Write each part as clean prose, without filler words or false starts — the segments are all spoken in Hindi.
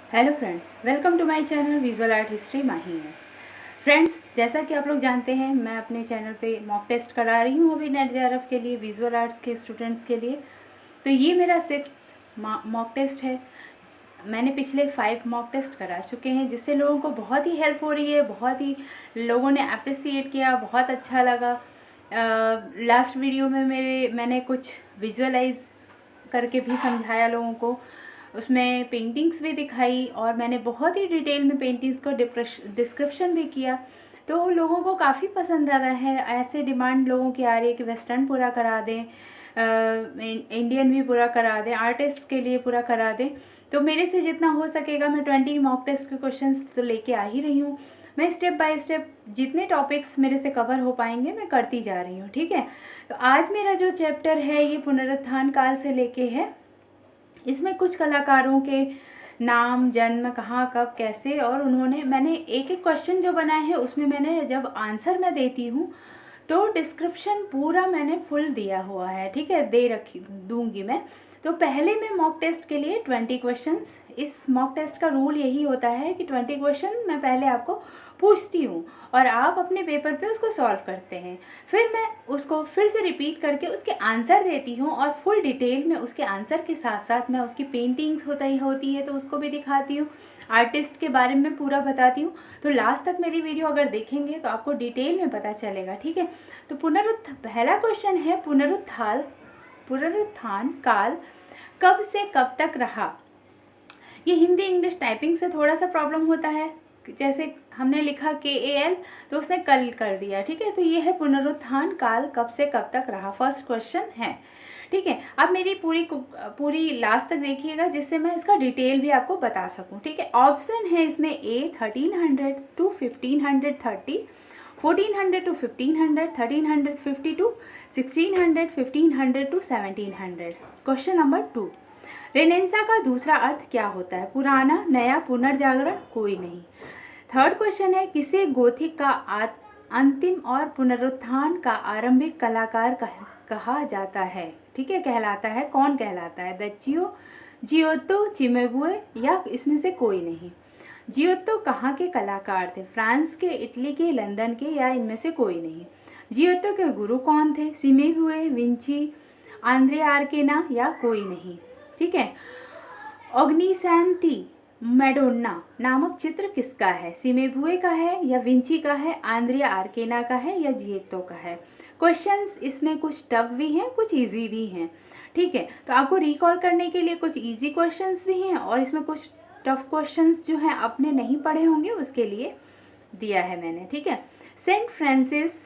Hello friends, welcome to my channel visual art history Mahis. Friends, जैसा कि आप लोग जानते हैं, मैं अपने चैनल पे मॉक टेस्ट करा रही हूँ अभी नेट जेआरएफ के लिए, विजुअल आर्ट्स के स्टूडेंट्स के लिए। तो ये मेरा 6th मॉक टेस्ट है। मैंने पिछले 5 मॉक टेस्ट करा चुके हैं, जिससे लोगों को बहुत ही हेल्प हो रही है, बहुत ही लोगों ने अप्रिसिएट किया, बहुत अच्छा लगा। लास्ट वीडियो में मैंने कुछ विजुअलाइज करके भी समझाया लोगों को, उसमें पेंटिंग्स भी दिखाई और मैंने बहुत ही डिटेल में पेंटिंग्स को डिस्क्रिप्शन भी किया। तो लोगों को काफ़ी पसंद आ रहा है। ऐसे डिमांड लोगों की आ रही है कि वेस्टर्न पूरा करा दें, इंडियन भी पूरा करा दें, आर्टिस्ट के लिए पूरा करा दें। तो मेरे से जितना हो सकेगा मैं 20 मॉक टेस्ट के क्वेश्चंस तो लेके आ ही रही हूँ। मैं स्टेप बाय स्टेप जितने टॉपिक्स मेरे से कवर हो पाएंगे मैं करती जा रही हूँ, ठीक है। तो आज मेरा जो चैप्टर है ये पुनरुत्थान काल से लेके है। इसमें कुछ कलाकारों के नाम, जन्म, कहाँ, कब, कैसे, और मैंने एक एक क्वेश्चन जो बनाए हैं उसमें मैंने जब आंसर मैं देती हूँ तो डिस्क्रिप्शन पूरा मैंने फुल दिया हुआ है, ठीक है, दूंगी मैं। तो पहले मैं मॉक टेस्ट के लिए 20 क्वेश्चंस, इस मॉक टेस्ट का रूल यही होता है कि 20 क्वेश्चन मैं पहले आपको पूछती हूँ और आप अपने पेपर पे उसको सॉल्व करते हैं। फिर मैं उसको फिर से रिपीट करके उसके आंसर देती हूँ और फुल डिटेल में उसके आंसर के साथ साथ मैं उसकी पेंटिंग्स होती है तो उसको भी दिखाती हूँ, आर्टिस्ट के बारे में पूरा बताती हूँ। तो लास्ट तक मेरी वीडियो अगर देखेंगे तो आपको डिटेल में पता चलेगा, ठीक है। तो पहला क्वेश्चन है, पुनरुत्थान काल कब से कब तक रहा। ये हिंदी इंग्लिश टाइपिंग से थोड़ा सा प्रॉब्लम होता है, जैसे हमने लिखा KAL तो उसने कल कर दिया, ठीक है। तो ये है पुनरुत्थान काल कब से कब तक रहा, फर्स्ट क्वेश्चन है, ठीक है। अब मेरी पूरी लास्ट तक देखिएगा जिससे मैं इसका डिटेल भी आपको बता सकूं, ठीक है। ऑप्शन है इसमें A 1300 to 1530, 1400 to 1500, 1350 to 1600, 1500 to 1700। Question number 2, Renaissance का दूसरा अर्थ क्या होता है? पुराना, नया, पुनर्जागरण, कोई नहीं। थर्ड क्वेश्चन है, किसे गोथिक का अंतिम और पुनरुत्थान का आरंभिक कलाकार कहा जाता है, ठीक है, कहलाता है, कौन कहलाता है? जियोत्तो, चिमेबुए या इसमें से कोई नहीं। जियोत्तो कहाँ के कलाकार थे? फ्रांस के, इटली के, लंदन के, या इनमें से कोई नहीं। जियोत्तो के गुरु कौन थे? सिमेबुए, विंची, आंद्रे आर्केना, या कोई नहीं, ठीक है। ऑग्निसेंटी मैडोना नामक चित्र किसका है? सिमेबुए का है, या विंची का है, आंद्रिया आर्केना का है, या जियोत्तो का है? क्वेश्चंस इसमें कुछ टफ भी हैं, कुछ इजी भी हैं, ठीक है। तो आपको रिकॉल करने के लिए कुछ इजी क्वेश्चंस भी हैं और इसमें कुछ टफ क्वेश्चंस जो हैं आपने नहीं पढ़े होंगे उसके लिए दिया है मैंने, ठीक है। सेंट फ्रांसिस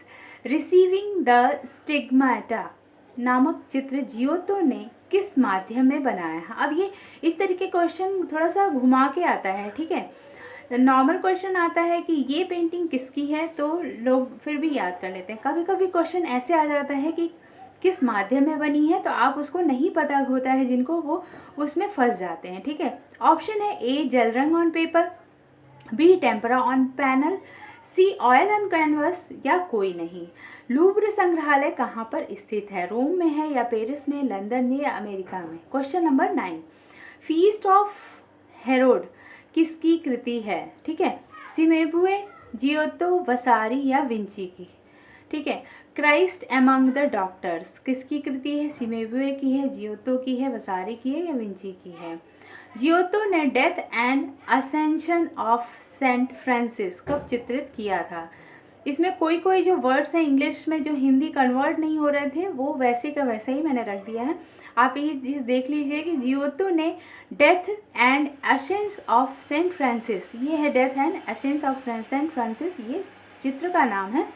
रिसीविंग द स्टिग्माटा नामक चित्र जियोत्तो ने किस माध्यम में बनाया है? अब ये इस तरीके क्वेश्चन थोड़ा सा घुमा के आता है, ठीक है। नॉर्मल क्वेश्चन आता है कि ये पेंटिंग किसकी है तो लोग फिर भी याद कर लेते हैं। कभी कभी क्वेश्चन ऐसे आ जाता है कि किस माध्यम में बनी है, तो आप उसको नहीं पता होता है जिनको, वो उसमें फंस जाते हैं, ठीक है। ऑप्शन है A जेल रंग on paper, B tempera on panel, C oil on canvas, या कोई नहीं। लूव्र संग्रहालय कहाँ पर स्थित है? रोम में है, या पेरिस में, लंदन में, या अमेरिका में? Question number 9, feast of Herod किसकी कृति है, ठीक है? सिमेबुए, जियोत्तो, वसारी, या विंची की, ठीक है। क्राइस्ट एमंग द डॉक्टर्स किसकी कृति है? सिमेबुए की है, जियोत्तो की है, वसारी की है, या विंची की है? जियोत्तो ने death and ascension of Saint Francis कब चित्रित किया था? इसमें कोई कोई जो वर्ड्स हैं इंग्लिश में जो हिंदी कन्वर्ट नहीं हो रहे थे वो वैसे का वैसा ही मैंने रख दिया है। आप ये चीज़ देख लीजिए कि जियोत्तो ने death and ascension of Saint Francis, ये है death and ascension of Saint Francis, ये चित्र का नाम है।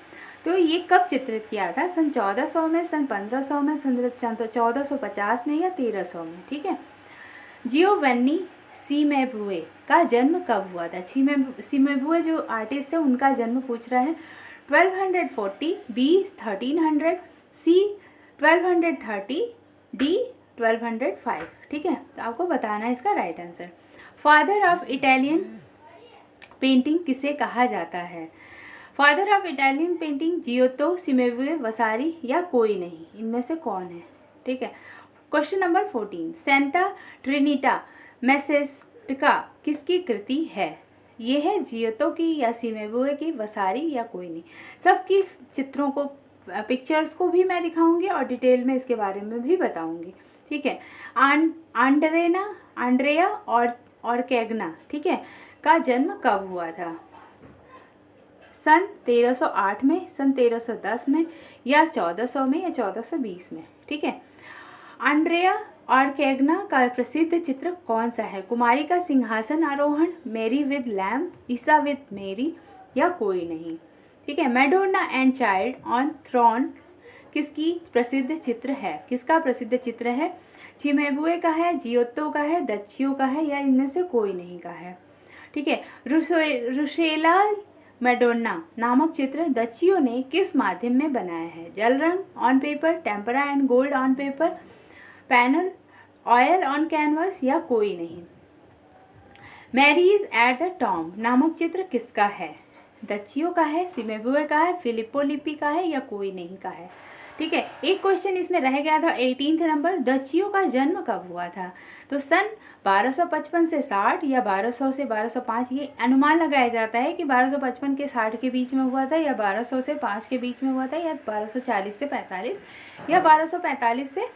तो ये कब चित्रित किया था? सन 1400 में, सन 1500 में, सन 1450 में, या 1300 में, ठीक है। जियोवन्नी सिमेबुए का जन्म कब हुआ था? सिमेबुए जो आर्टिस्ट है उनका जन्म पूछ रहा है। 1240, B 1300, C 1230, D 1205, ठीक है। तो आपको बताना है इसका right answer. Father of Italian painting किसे कहा जाता है? फादर ऑफ इटालियन पेंटिंग जियोत्तो, सिमेबुए, वसारी, या कोई नहीं, इनमें से कौन है, ठीक है। क्वेश्चन नंबर 14, सेंटा ट्रिनिटा टका किसकी कृति है? ये है जियोतो की या सीमेबुए की, वसारी या कोई नहीं। सबकी चित्रों को, पिक्चर्स को भी मैं दिखाऊंगी और डिटेल में इसके बारे में भी बताऊंगी, ठीक है। आंड्रेया और कैगना, ठीक है, का जन्म कब हुआ था? सन 1308 में, सन 1310 में, या 1400 में, या 1420 में, ठीक है। आंड्रेया और कैगना का प्रसिद्ध चित्र कौन सा है? कुमारी का सिंहासन आरोहण, मैरी विद लैम्प, ईसा विद मेरी, या कोई नहीं, ठीक है। Madonna and child on throne किसकी प्रसिद्ध चित्र है? किसका प्रसिद्ध चित्र है? चिमेबुए का है, जियोतो का है, दच्चियो का है, या इनमें से कोई नहीं का है, ठीक है। रुशेला मैडोना नामक चित्र दच्चियो ने किस माध्यम में बनाया है? जल रंग on paper, tempera and gold on paper, panel, oil on canvas, या कोई नहीं। मैरीज एट द टॉम नामक चित्र किसका है? दच्चियो का है, सिमेबुए का है, फिलिप्पो लिपि का है, या कोई नहीं का है, ठीक है। एक क्वेश्चन इसमें रह गया था 18th नंबर, दच्चियो का जन्म कब हुआ था? तो सन 1255 से 60 या 1200 से 1205, ये अनुमान लगाया जाता है कि 1255 के 60 के बीच में हुआ था, या 1200 से 5 के बीच में हुआ था, या 1240 से 45, या 1245 से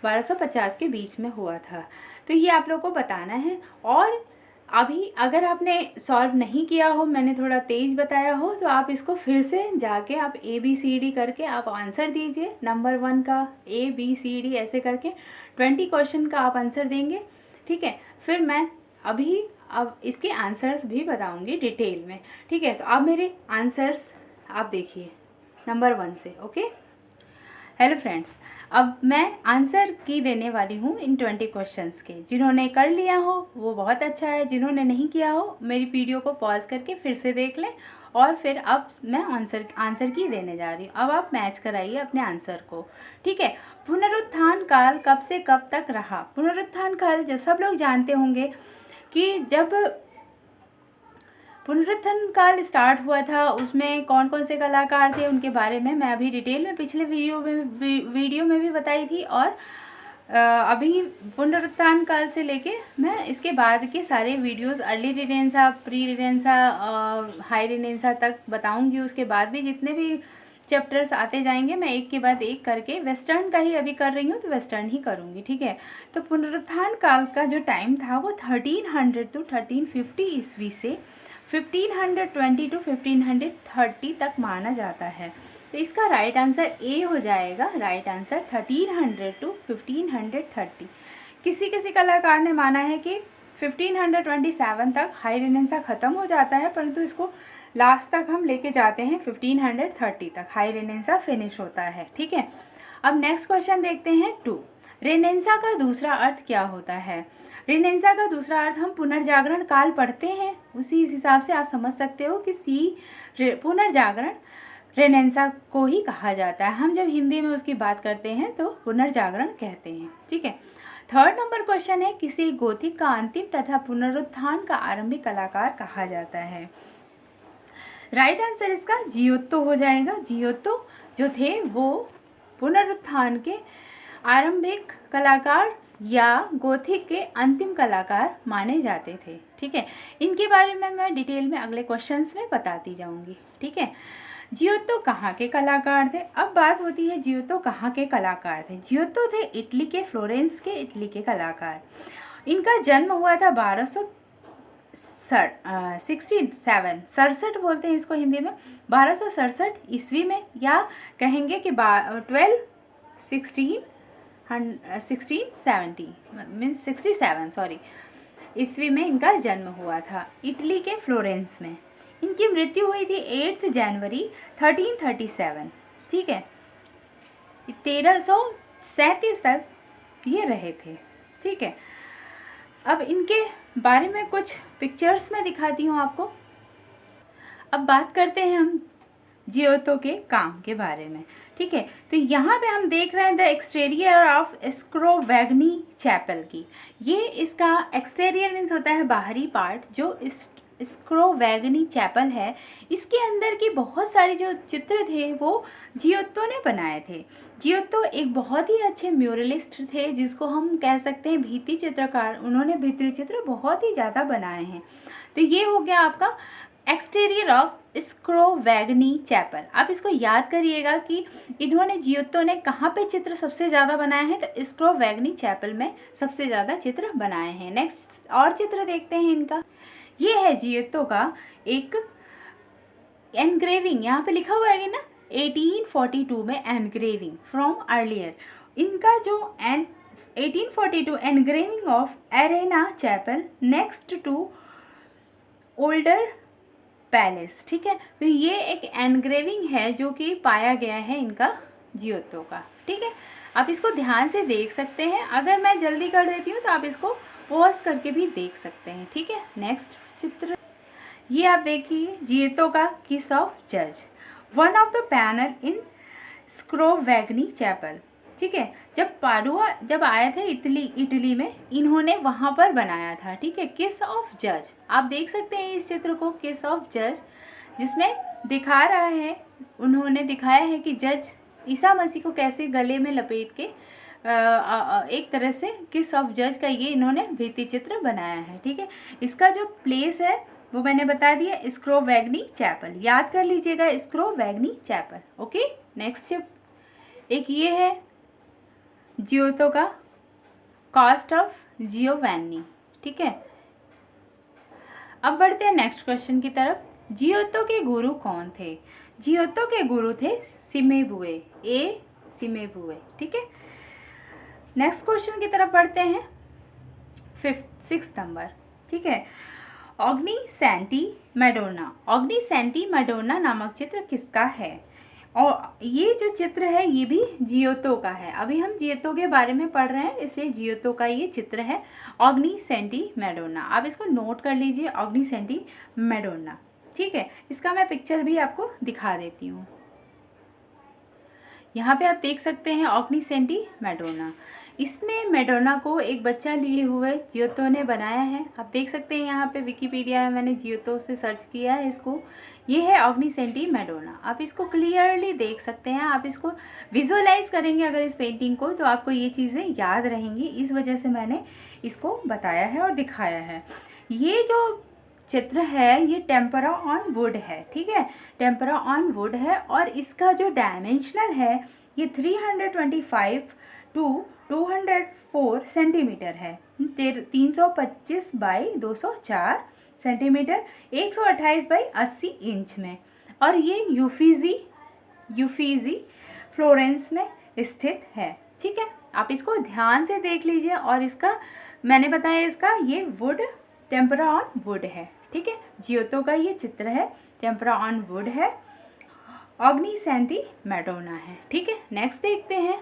1250 के बीच में हुआ था। तो ये आप लोग को बताना है। और अभी अगर आपने सॉल्व नहीं किया हो, मैंने थोड़ा तेज़ बताया हो, तो आप इसको फिर से जाके आप ABCD करके आप आंसर दीजिए। नंबर 1 का ABCD ऐसे करके 20 क्वेश्चन का आप आंसर देंगे, ठीक है। फिर मैं अब इसके आंसर्स भी बताऊंगी डिटेल में, ठीक है। तो अब मेरे आंसर्स आप देखिए नंबर 1 से, ओके। हेलो फ्रेंड्स, अब मैं आंसर की देने वाली हूँ इन 20 क्वेश्चंस के। जिन्होंने कर लिया हो वो बहुत अच्छा है, जिन्होंने नहीं किया हो मेरी वीडियो को पॉज करके फिर से देख लें, और फिर अब मैं आंसर की देने जा रही हूँ। अब आप मैच कराइए अपने आंसर को, ठीक है। पुनरुत्थान काल कब से कब तक रहा? पुनरुत्थान काल जब सब लोग जानते होंगे कि जब पुनरुत्थान काल स्टार्ट हुआ था, उसमें कौन कौन से कलाकार थे उनके बारे में मैं अभी डिटेल में पिछले वीडियो में भी बताई थी। और अभी पुनरुत्थान काल से लेके मैं इसके बाद के सारे वीडियोस अर्ली रिनेंसा, प्री रिनेंसा, हाई रिनेंसा तक बताऊंगी। उसके बाद भी जितने भी चैप्टर्स आते जाएंगे मैं एक के बाद एक करके, वेस्टर्न का ही अभी कर रही हूँ तो वेस्टर्न ही करूँगी, ठीक है। तो पुनरुत्थान काल का जो टाइम था वो 1300 to 1350 ईस्वी से 1520 to 1530 तक माना जाता है। तो इसका राइट आंसर ए हो जाएगा। Right answer 1300 to 1530। किसी किसी कलाकार ने माना है कि 1527 तक हाई रिनेंसा ख़त्म हो जाता है, परंतु इसको लास्ट तक हम लेके जाते हैं 1530 तक हाई रिनेंसा फिनिश होता है, ठीक है। अब नेक्स्ट क्वेश्चन देखते हैं 2। रेनेंसा का दूसरा अर्थ क्या होता है? रेनेंसा का दूसरा अर्थ हम पुनर्जागरण काल पढ़ते हैं, उसी हिसाब से आप समझ सकते हो कि पुनर्जागरण रेनेंसा को ही कहा जाता है। हम जब हिंदी में उसकी बात करते हैं तो पुनर्जागरण कहते हैं, ठीक है। थर्ड नंबर क्वेश्चन है, किसी गोथिक का अंतिम तथा पुनरुत्थान का आरंभिक कलाकार कहा जाता है? राइट आंसर इसका जियोतो हो जाएगा। जियोतो जो थे वो पुनरुत्थान के आरंभिक कलाकार या गोथिक के अंतिम कलाकार माने जाते थे, ठीक है। इनके बारे में मैं डिटेल में अगले क्वेश्चंस में बताती जाऊंगी, ठीक है। जियोतो कहाँ के कलाकार थे? अब बात होती है जियोतो कहाँ के कलाकार थे। जियोतो थे इटली के, फ्लोरेंस के इटली के कलाकार। इनका जन्म हुआ था 1267 बोलते हैं इसको हिंदी में, 1267 ईस्वी में, या कहेंगे कि 1670 ईस्वी में इनका जन्म हुआ था इटली के फ्लोरेंस में। इनकी मृत्यु हुई थी 8 जनवरी 1337, ठीक है। 1337 तक ये रहे थे, ठीक है। अब इनके बारे में कुछ पिक्चर्स में दिखाती हूँ आपको। अब बात करते हैं हम जियोतो के काम के बारे में, ठीक है। तो यहाँ पे हम देख रहे हैं द एक्सटीरियर ऑफ स्क्रोवेगनी चैपल की। ये इसका एक्सटीरियर मीन्स होता है बाहरी पार्ट, जो स्क्रोवेगनी चैपल है, इसके अंदर की बहुत सारे जो चित्र थे वो जियोत्तो ने बनाए थे। जियोत्तो एक बहुत ही अच्छे म्यूरलिस्ट थे, जिसको हम कह सकते हैं भित्ति चित्रकार। उन्होंने भित्ति चित्र बहुत ही ज़्यादा बनाए हैं। तो ये हो गया आपका एक्सटीरियर ऑफ स्क्रोवेगनी चैपल। आप इसको याद करिएगा कि इन्होंने जियोत्तो ने कहाँ पे चित्र सबसे ज़्यादा बनाए हैं, तो स्क्रोवेगनी चैपल में सबसे ज़्यादा चित्र बनाए हैं। नेक्स्ट और चित्र देखते हैं इनका। ये है जियोत्तो का एक एनग्रेविंग, यहाँ पे लिखा हुआ है ना 1842 में एनग्रेविंग फ्रॉम अर्लियर। इनका जो 1842 engraving of Arena Chapel next to older palace, ठीक है। तो ये एक एनग्रेविंग है जो कि पाया गया है इनका जियोत्तो का, ठीक है। आप इसको ध्यान से देख सकते हैं। अगर मैं जल्दी कर देती हूँ तो आप इसको पॉज करके भी देख सकते हैं, ठीक है। नेक्स्ट चित्र ये आप देखिए, जियोत्तो का किस ऑफ जज, one of the panel in Scrovegni Chapel, ठीक है। जब पाडुआ जब आए थे इटली में, इन्होंने वहाँ पर बनाया था, ठीक है। किस ऑफ जज, आप देख सकते हैं इस चित्र को, किस ऑफ जज, जिसमें दिखा रहा है, उन्होंने दिखाया है कि जज ईसा मसीह को कैसे गले में लपेट के एक तरह से किस ऑफ जज का ये इन्होंने भित्ति चित्र बनाया है, ठीक है। इसका जो प्लेस है वो मैंने बता दिया, स्क्रोवेगनी चैपल, याद कर लीजिएगा स्क्रोवेगनी चैपल, ओके। नेक्स्ट एक ये है जियोत्तो का कॉस्ट ऑफ जियोवानी, ठीक है। अब बढ़ते हैं नेक्स्ट क्वेश्चन की तरफ। जियोत्तो के गुरु कौन थे? जियोत्तो के गुरु थे सिमेबुए, सिमेबुए, ठीक है। नेक्स्ट क्वेश्चन की तरफ बढ़ते हैं, 6 नंबर, ठीक है। ऑग्नी सैंटी मैडोना, ऑग्नी सैंटी मैडोना नामक चित्र किसका है? और ये जो चित्र है ये भी जियोत्तो का है। अभी हम जियोत्तो के बारे में पढ़ रहे हैं, इसलिए जियोत्तो का ये चित्र है, ऑग्नी सैंटी मैडोना। आप इसको नोट कर लीजिए, ऑग्नी सैंटी मैडोना, ठीक है। इसका मैं पिक्चर भी आपको दिखा देती हूँ। यहाँ पे आप देख सकते हैं ऑग्नी सैंटी मैडोना। इसमें मैडोना को एक बच्चा लिए हुए जियोत्तो ने बनाया है। आप देख सकते हैं यहाँ पे विकिपीडिया में मैंने जियोत्तो से सर्च किया है इसको। ये है ऑग्नी सैंटी मैडोना। आप इसको क्लियरली देख सकते हैं। आप इसको विजुअलाइज करेंगे अगर इस पेंटिंग को, तो आपको ये चीज़ें याद रहेंगी। इस वजह से मैंने इसको बताया है और दिखाया है। ये जो चित्र है ये टेम्परा ऑन वुड है, ठीक है, टेम्परा ऑन वुड है। और इसका जो डायमेंशनल है ये 325 टू 204 सेंटीमीटर है, 325 बाई 204 सेंटीमीटर, 128 बाई 80 इंच में। और ये यूफीजी फ्लोरेंस में स्थित है, ठीक है। आप इसको ध्यान से देख लीजिए। और इसका मैंने बताया, इसका ये वुड टेम्परा ऑन वुड है, ठीक है। जियोत्तो का ये चित्र है, टेम्परा ऑन वुड है, ऑग्नी सैंटी मैडोना है, ठीक है। नेक्स्ट देखते हैं।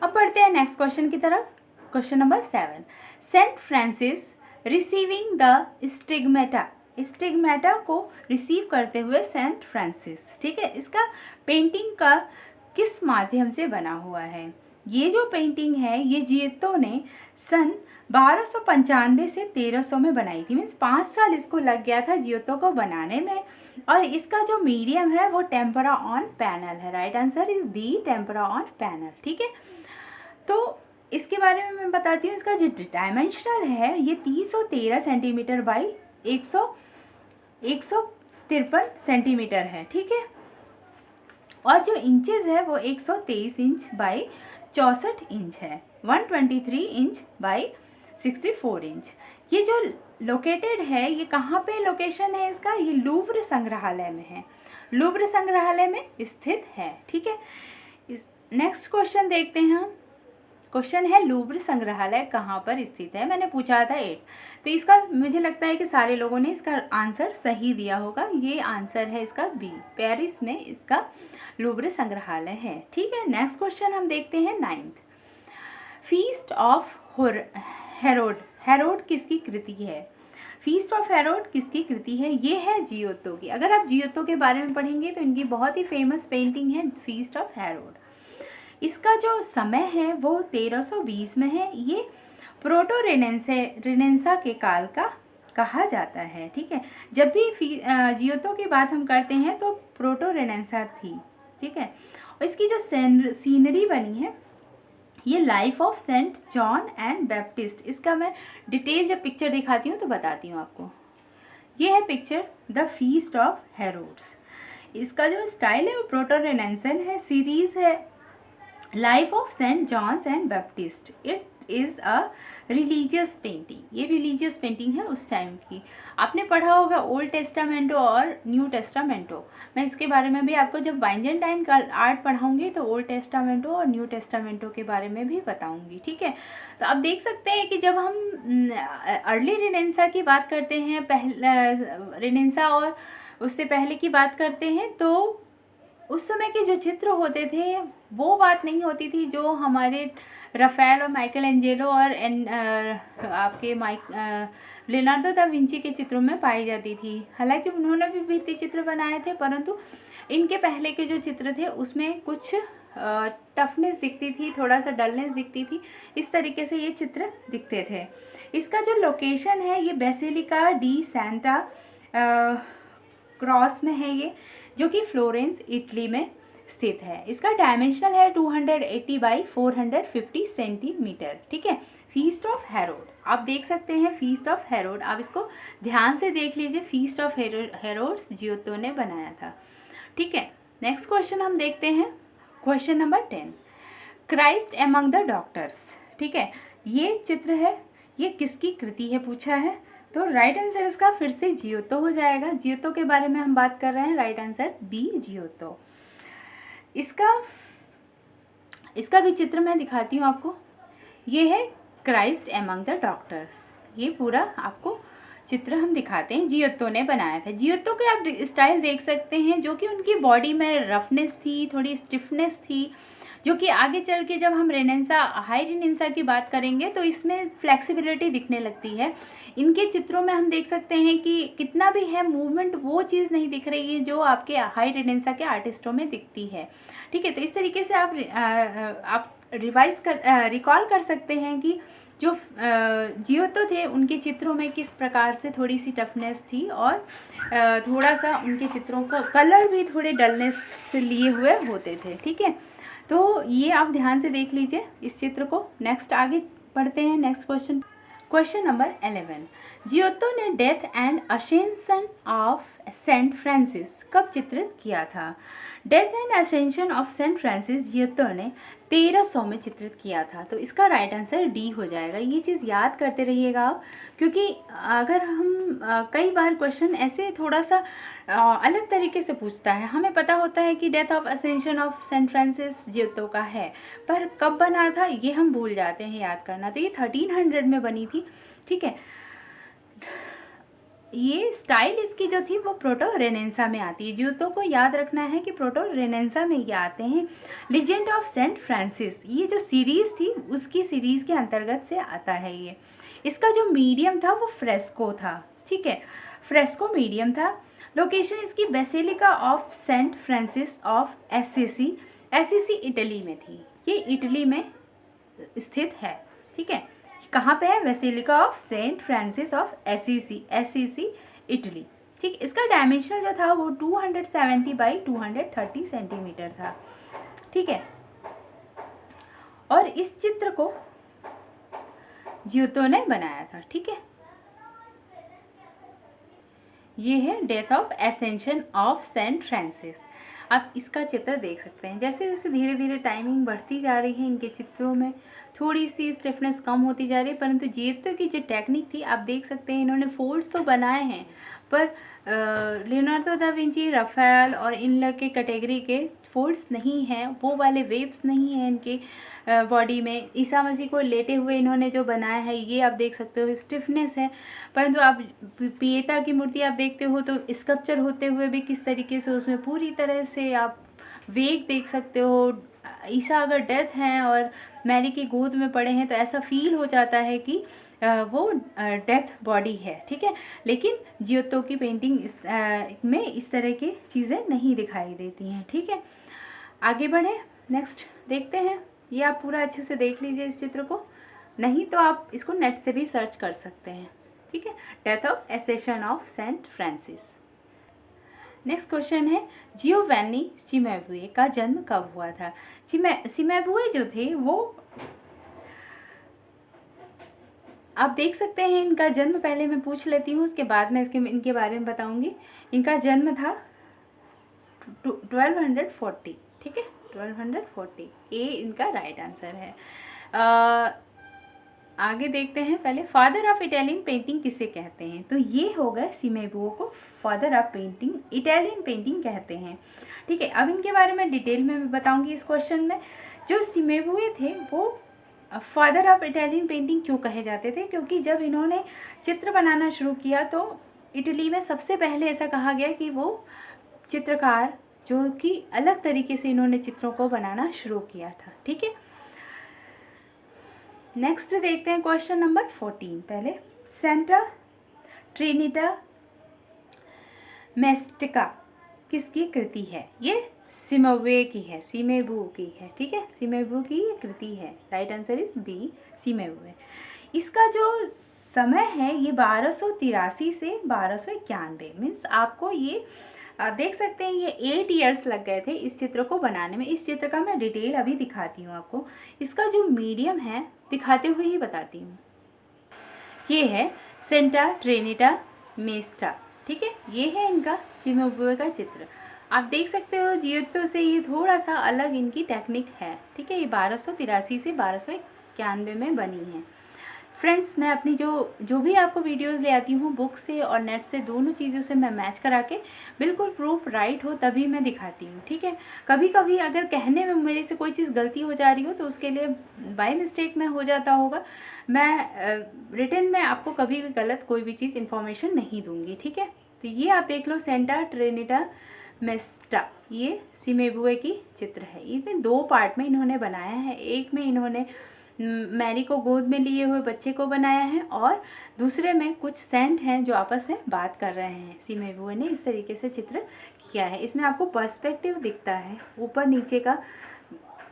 अब बढ़ते हैं नेक्स्ट क्वेश्चन की तरफ। Question number 7, Saint Francis receiving the stigmata, stigmata को रिसीव करते हुए सेंट फ्रांसिस, ठीक है। इसका पेंटिंग का किस माध्यम से बना हुआ है? ये जो पेंटिंग है ये जियोत्तो ने सन 1295 से 1300 में बनाई थी। मीन्स 5 साल इसको लग गया था जियोत्तो को बनाने में। और इसका जो मीडियम है वो टेम्परा ऑन पैनल है। Right answer is B, tempera on panel, ठीक है। तो इसके बारे में मैं बताती हूँ। इसका जो डायमेंशनल है ये 313 सेंटीमीटर बाई 153 सेंटीमीटर है, ठीक है। और जो इंचेस है वो 123 इंच बाई 64 इंच है, 123 इंच बाई 64 इंच। ये जो लोकेटेड है ये कहाँ पे लोकेशन है इसका? ये लूव्र संग्रहालय में है, लूव्र संग्रहालय में स्थित है, ठीक है। नेक्स्ट क्वेश्चन देखते हैं हम। क्वेश्चन है लूव्र संग्रहालय कहाँ पर स्थित है? मैंने पूछा था 8, तो इसका मुझे लगता है कि सारे लोगों ने इसका आंसर सही दिया होगा। ये आंसर है इसका बी, पेरिस में इसका लूव्र संग्रहालय है, ठीक है। नेक्स्ट क्वेश्चन हम देखते हैं 9th, feast of Herod, Herod किसकी कृति है? फीस्ट ऑफ हेरोड किसकी कृति है? ये है जियोत्तो की। अगर आप जियोत्तो के बारे में पढ़ेंगे तो इनकी बहुत ही फेमस पेंटिंग है फीस्ट ऑफ हेरोड। इसका जो समय है वो 1320 में है। ये प्रोटो रेनेसा के काल का कहा जाता है। ठीक है, जब भी जियोतो की बात हम करते हैं तो प्रोटो रेनेसा थी। ठीक है, और इसकी जो सीनरी बनी है ये life of Saint John and Baptist, इसका मैं डिटेल जब पिक्चर दिखाती हूँ तो बताती हूँ आपको। ये है picture the feast of Herod's. इसका जो स्टाइल है वो प्रोटो रेनेसन है। सीरीज है life of Saint John's and Baptist. It is a religious painting. ये रिलीजियस पेंटिंग है उस टाइम की। आपने पढ़ा होगा ओल्ड टेस्टामेंटो और न्यू टेस्टामेंटो। मैं इसके बारे में भी आपको जब बाइजेंटाइन का आर्ट पढ़ाऊंगी तो ओल्ड टेस्टामेंटो और न्यू टेस्टामेंटो के बारे में भी बताऊंगी। ठीक है, तो आप देख सकते हैं कि जब हम अर्ली रेनेसा की बात करते हैं, रेनेसा और उससे पहले की बात करते हैं, तो उस समय के जो चित्र होते थे वो बात नहीं होती थी जो हमारे राफेल और माइकल एंजेलो और आपके लियोनार्डो दा विंची के चित्रों में पाई जाती थी। हालांकि उन्होंने भी भित्ति चित्र बनाए थे, परंतु इनके पहले के जो चित्र थे उसमें कुछ टफनेस दिखती थी, थोड़ा सा डलनेस दिखती थी। इस तरीके से ये चित्र दिखते थे। इसका जो लोकेशन है ये बेसिलिका डी सेंटा क्रॉस में है ये, जो कि फ्लोरेंस इटली में स्थित है। इसका डायमेंशनल है 280 बाई 450 सेंटीमीटर। ठीक है, फीस्ट ऑफ हेरोड आप देख सकते हैं। फीस्ट ऑफ हेरोड आप इसको ध्यान से देख लीजिए। फीस्ट ऑफ हेरोड्स जियोतो ने बनाया था। ठीक है, नेक्स्ट क्वेश्चन हम देखते हैं। Question number 10, Christ among the doctors. ठीक है, ये चित्र है, ये किसकी कृति है पूछा है, तो राइट आंसर इसका फिर से जियोतो हो जाएगा। जियोतो के बारे में हम बात कर रहे हैं, राइट आंसर बी जियोतो। इसका भी चित्र मैं दिखाती हूँ आपको। ये है क्राइस्ट एमंग द डॉक्टर्स। ये पूरा आपको चित्र हम दिखाते हैं, जियोतो ने बनाया था। जियोतो के आप स्टाइल देख सकते हैं, जो कि उनकी बॉडी में रफनेस थी, थोड़ी स्टिफनेस थी, जो कि आगे चल के जब हम हाई रेनेसा की बात करेंगे तो इसमें फ्लेक्सिबिलिटी दिखने लगती है। इनके चित्रों में हम देख सकते हैं कि कितना भी है मूवमेंट, वो चीज़ नहीं दिख रही है जो आपके हाई रेनेसा के आर्टिस्टों में दिखती है। ठीक है, तो इस तरीके से आप रिकॉल कर सकते हैं कि जो जियोतो थे उनके चित्रों में किस प्रकार से थोड़ी सी टफनेस थी और थोड़ा सा उनके चित्रों का कलर भी थोड़े डलनेस से लिए हुए होते थे। ठीक है, तो ये आप ध्यान से देख लीजिए इस चित्र को। नेक्स्ट आगे बढ़ते हैं, नेक्स्ट क्वेश्चन नंबर 11, जियोतो ने death and ascension of Saint Francis कब चित्रित किया था। Death and ascension of Saint Francis Giotto ने 1300 में चित्रित किया था। तो इसका राइट आंसर डी हो जाएगा। ये चीज़ याद करते रहिएगा आप, क्योंकि अगर हम कई बार क्वेश्चन ऐसे थोड़ा सा अलग तरीके से पूछता है। हमें पता होता है कि death of ascension of Saint Francis Giotto का है, पर कब बना था ये हम भूल जाते हैं याद करना। तो ये 1300 में बनी थी। ठीक है, ये स्टाइल इसकी जो थी वो प्रोटो रेनेसा में आती है। जियोतो को याद रखना है कि प्रोटो रेनेसा में ये आते हैं। लीजेंड ऑफ सेंट फ्रांसिस ये जो सीरीज़ थी उसकी सीरीज़ के अंतर्गत से आता है ये। इसका जो मीडियम था वो फ्रेस्को था। ठीक है, फ्रेस्को मीडियम था। लोकेशन इसकी basilica of Saint Francis of Assisi Italy में थी। ये इटली में स्थित है। ठीक है, कहाँ पे है, basilica of Saint Francis of Assisi Italy. ठीक, इसका डायमेंशन जो था वो 270 बाई 230 सेंटीमीटर था। ठीक है, और इस चित्र को जियोतो ने बनाया था। ठीक है, ये है death of ascension of Saint Francis. आप इसका चित्र देख सकते हैं। जैसे जैसे धीरे धीरे टाइमिंग बढ़ती जा रही है, इनके चित्रों में थोड़ी सी स्टिफनेस कम होती जा रही है, परंतु जियोतो की जो टेक्निक थी आप देख सकते हैं, इन्होंने फोल्ड्स तो बनाए हैं, पर लियोनार्डो दा विंची, राफेल और इन लोग के कैटेगरी के फोल्ड्स नहीं हैं, वो वाले वेव्स नहीं हैं इनके बॉडी में। ईसा मसीह को लेटे हुए इन्होंने जो बनाया है ये आप देख सकते हो, स्टिफनेस है। परंतु आप पिएता की मूर्ति आप देखते हो तो स्कल्पचर होते हुए भी किस तरीके से उसमें पूरी तरह से आप वेग देख सकते हो। ईसा अगर डेथ हैं और मैरी की गोद में पड़े हैं तो ऐसा फील हो जाता है कि वो डेथ बॉडी है। ठीक है, लेकिन जियोतो की पेंटिंग में इस तरह की चीज़ें नहीं दिखाई देती हैं। ठीक है, आगे बढ़े, नेक्स्ट देखते हैं। ये आप पूरा अच्छे से देख लीजिए इस चित्र को, नहीं तो आप इसको नेट से भी सर्च कर सकते हैं। ठीक है, death of ascension of Saint Francis. Next question है जियोवानी सिमेबुए का जन्म कब हुआ था। सिमेबुए जो थे वो आप देख सकते हैं, इनका जन्म पहले मैं पूछ लेती हूँ, उसके बाद मैं इनके बारे में बताऊंगी। इनका जन्म था 1240, ठीक है, 1240, ए इनका राइट आंसर है। आगे देखते हैं, पहले फादर ऑफ इटालियन पेंटिंग किसे कहते हैं। तो ये हो गए सिमेबुओ को father of painting, Italian painting कहते हैं, ठीक है। अब इनके बारे में डिटेल में बताऊंगी इस क्वेश्चन में। जो सिमेबुए थे वो फादर ऑफ इटालियन पेंटिंग क्यों कहे जाते थे, क्योंकि जब इन्होंने चित्र बनाना शुरू किया तो इटली में सबसे पहले ऐसा कहा गया कि वो चित्रकार जो कि अलग तरीके से इन्होंने चित्रों को बनाना शुरू किया था, ठीक है। नेक्स्ट देखते हैं क्वेश्चन नंबर 14। पहले सेंटा ट्रिनिटा मेस्टिका किसकी कृति है। ये सिमेबुए की है, सिमेबु की है, ठीक है, सिमेबु की ये कृति है। Right answer is B, Cimabue. इसका जो समय है ये 1283 से 1291, मीन्स आपको ये देख सकते हैं ये 8 ईयर्स लग गए थे इस चित्र को बनाने में। इस चित्र का मैं डिटेल अभी दिखाती हूँ आपको। इसका जो मीडियम है दिखाते हुए ही बताती हूँ। ये है सेंटा ट्रिनिटा मेस्टा, ठीक है, ये है इनका सिमेबुए का चित्र। आप देख सकते हो जियोत्तो से ये थोड़ा सा अलग इनकी टेक्निक है, ठीक है। ये 1283 से 1291 में बनी है। फ्रेंड्स, मैं अपनी जो भी आपको वीडियोस ले आती हूँ बुक से और नेट से, दोनों चीज़ों से मैं मैच करा के बिल्कुल प्रूफ राइट हो तभी मैं दिखाती हूँ, ठीक है। कभी कभी अगर कहने में मेरे से कोई चीज़ गलती हो जा रही हो तो उसके लिए बाय मिस्टेक में हो जाता होगा। मैं रिटन में आपको कभी भी गलत कोई भी चीज़ इन्फॉर्मेशन नहीं दूँगी, ठीक है। तो ये आप देख लो सेंटा ट्रिनिटा मेस्टा, ये सिमेबुए की चित्र है। इतने 2 पार्ट में इन्होंने बनाया है। एक में इन्होंने मैरी को गोद में लिए हुए बच्चे को बनाया है और दूसरे में कुछ सेंट हैं जो आपस में बात कर रहे हैं। सिमेबुए ने इस तरीके से चित्र किया है। इसमें आपको पर्सपेक्टिव दिखता है, ऊपर नीचे का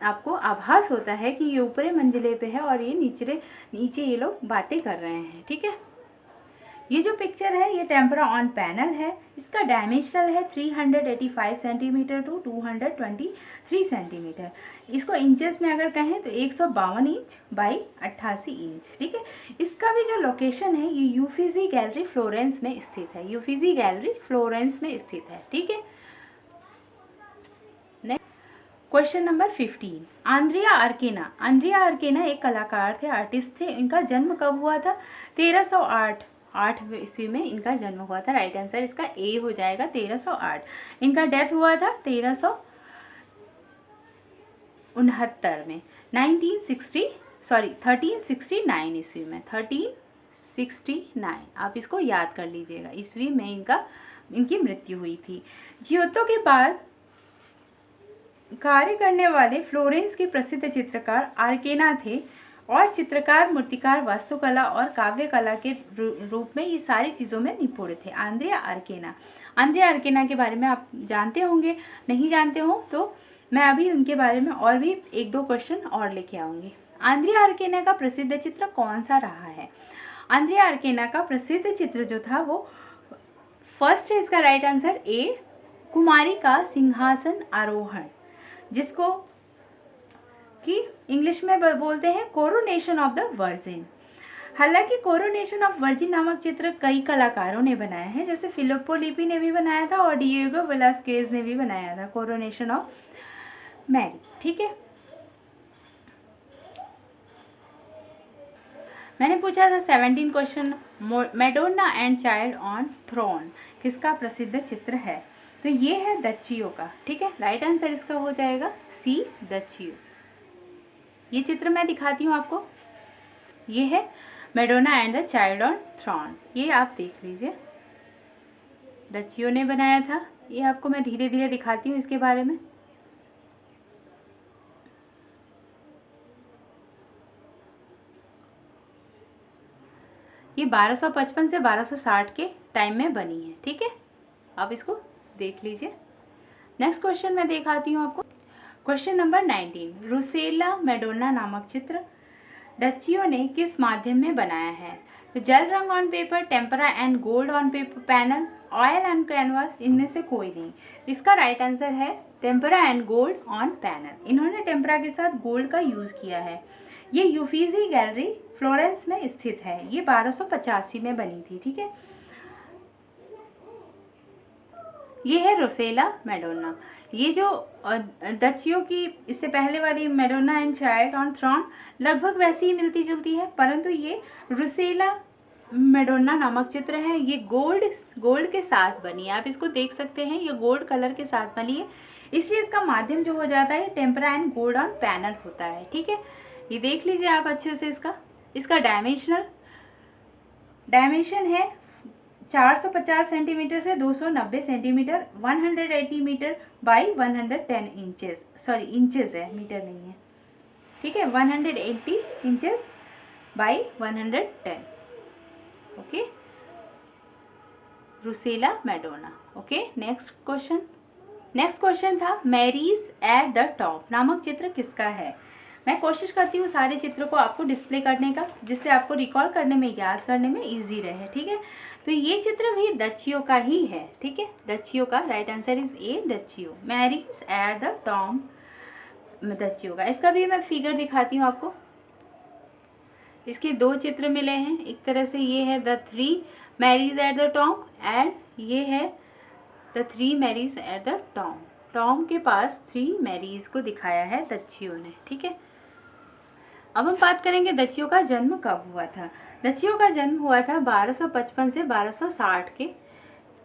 आपको आभास होता है कि ये ऊपरी मंजिले पे है और ये नीचे ये लोग बातें कर रहे हैं, ठीक है। ये जो पिक्चर है ये टेम्परा ऑन पैनल है। इसका डायमेंशनल है 385 सेंटीमीटर टू 223 सेंटीमीटर। इसको इंचेस में अगर कहें तो 152 इंच बाई 88 इंच, ठीक है। इसका भी जो लोकेशन है ये यूफिजी गैलरी फ्लोरेंस में स्थित है, यूफिजी गैलरी फ्लोरेंस में स्थित है, ठीक है। Question number 15, Andrea Orcagna. Andrea Orcagna एक कलाकार थे, आर्टिस्ट थे। इनका जन्म कब हुआ था। 1308 ईस्वी में इनका जन्म हुआ था। राइट आंसर इसका ए हो जाएगा, 1308। इनका डेथ हुआ था 1369 में, 1369 ईस्वी में, 1369। आप इसको याद कर लीजिएगा, ईस्वी में इनकी मृत्यु हुई थी। जियोत्तो के बाद कार्य करने वाले फ्लोरेंस के प्रसिद्ध चित्रकार आर्केना थे और चित्रकार, मूर्तिकार, वास्तुकला और काव्य कला के रूप में ये सारी चीज़ों में निपुण थे। Andrea Orcagna. आंद्रिया अर्केना के बारे में आप जानते होंगे, नहीं जानते हो तो मैं अभी उनके बारे में और भी 1-2 क्वेश्चन और लेके आऊँगी। आंद्रिया अर्केना का प्रसिद्ध चित्र कौन सा रहा है। आंद्रिया अर्केना का प्रसिद्ध चित्र जो था वो फर्स्ट है इसका राइट आंसर ए, कुमारी का सिंहासन आरोहण, जिसको कि इंग्लिश में बोलते हैं कोरोनेशन ऑफ द वर्जिन। हालांकि कोरोनेशन ऑफ वर्जिन नामक चित्र कई कलाकारों ने बनाया है, जैसे फिलिप्पो लिपि ने भी बनाया था और डिएगो वेलास्केज ने भी बनाया था कोरोनेशन ऑफ मैरी, ठीक है। मैंने पूछा था 17 question, Madonna and child on throne किसका प्रसिद्ध चित्र है। तो ये है दच्चियो का, ठीक है। राइट आंसर इसका हो जाएगा सी, दच्चियो। ये चित्र मैं दिखाती हूँ आपको। ये है Madonna and the child on throne, ये आप देख लीजिए, दच्चियो ने बनाया था। ये आपको मैं धीरे धीरे दिखाती हूँ इसके बारे में। ये 1255 से 1260 के टाइम में बनी है, ठीक है। आप इसको देख लीजिए। नेक्स्ट क्वेश्चन मैं दिखाती हूँ आपको। क्वेश्चन नंबर 19, रुसेला मैडोना नामक चित्र डच्चियो ने किस माध्यम में बनाया है। तो जल रंग on paper, tempera and gold on paper panel, oil and canvas, इनमें से कोई नहीं। इसका राइट आंसर है tempera and gold on panel. इन्होंने टेम्परा के साथ गोल्ड का यूज़ किया है। ये यूफीजी गैलरी फ्लोरेंस में स्थित है। ये 1285 में बनी थी। ठीक है, ये है रोसेला मैडोना। ये जो दचियो की इससे पहले वाली Madonna and child on throne लगभग वैसी ही मिलती जुलती है, परंतु ये रोसेला मैडोना नामक चित्र है। ये गोल्ड के साथ बनी है। आप इसको देख सकते हैं, ये गोल्ड कलर के साथ बनी है, इसलिए इसका माध्यम जो हो जाता है tempera and gold on panel होता है। ठीक है, ये देख लीजिए आप अच्छे से। इसका डायमेंशन है 450 सेंटीमीटर से 290 centimetre, 180 metre by 110 inches, sorry inches है, मीटर नहीं है। ठीक है, 180 inches by 110। Okay, Rucellai Madonna. Okay, next question था मैरीज एट द टॉप नामक चित्र किसका है। मैं कोशिश करती हूँ सारे चित्रों को आपको डिस्प्ले करने का, जिससे आपको रिकॉल करने में, याद करने में इजी रहे। ठीक है, तो ये चित्र भी दचियो का ही है। ठीक है, दचियो का right answer is A, Duccio. Marys at the tomb Duccio का। इसका भी मैं फिगर दिखाती हूँ आपको। इसके दो चित्र मिले हैं। एक तरह से ये है the 3 Marys at the tomb and ये है the 3 Marys at the tomb. Tomb के पास 3 मैरीज को दिखाया है दचियो ने। ठीक है, अब हम बात करेंगे दचियो का जन्म कब हुआ था। दचियो का जन्म हुआ था 1255 से 1260 के।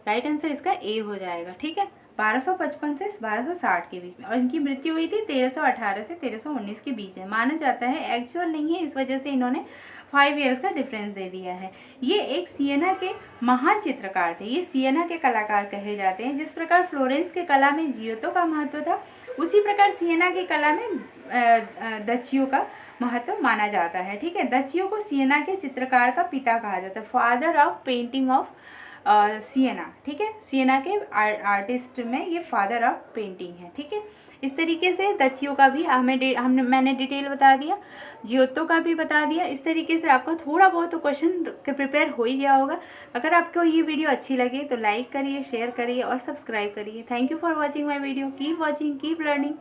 राइट आंसर इसका ए हो जाएगा। ठीक है, 1255 से 1260 के बीच में, और इनकी मृत्यु हुई थी 1318 से 1319 के बीच में। माना जाता है, एक्चुअल नहीं है, इस वजह से इन्होंने 5 ईयर्स का डिफरेंस दे दिया है। ये एक सियना के महान चित्रकार थे। ये सियना के कलाकार कहे जाते हैं। जिस प्रकार फ्लोरेंस के कला में जियोतो का महत्व था, उसी प्रकार सियना की कला में दचियो का महत्व माना जाता है। ठीक है, दचियो को सियना के चित्रकार का पिता कहा जाता है, फादर ऑफ पेंटिंग ऑफ सियना। ठीक है, सियना के आर्टिस्ट में ये फादर ऑफ पेंटिंग है। ठीक है, इस तरीके से दचियो का भी मैंने डिटेल बता दिया, जियोतो का भी बता दिया। इस तरीके से आपका थोड़ा बहुत तो क्वेश्चन प्रिपेयर हो ही गया होगा। अगर आपको ये वीडियो अच्छी लगे तो लाइक करिए, शेयर करिए और सब्सक्राइब करिए। Thank you for watching my video. Keep watching, keep learning.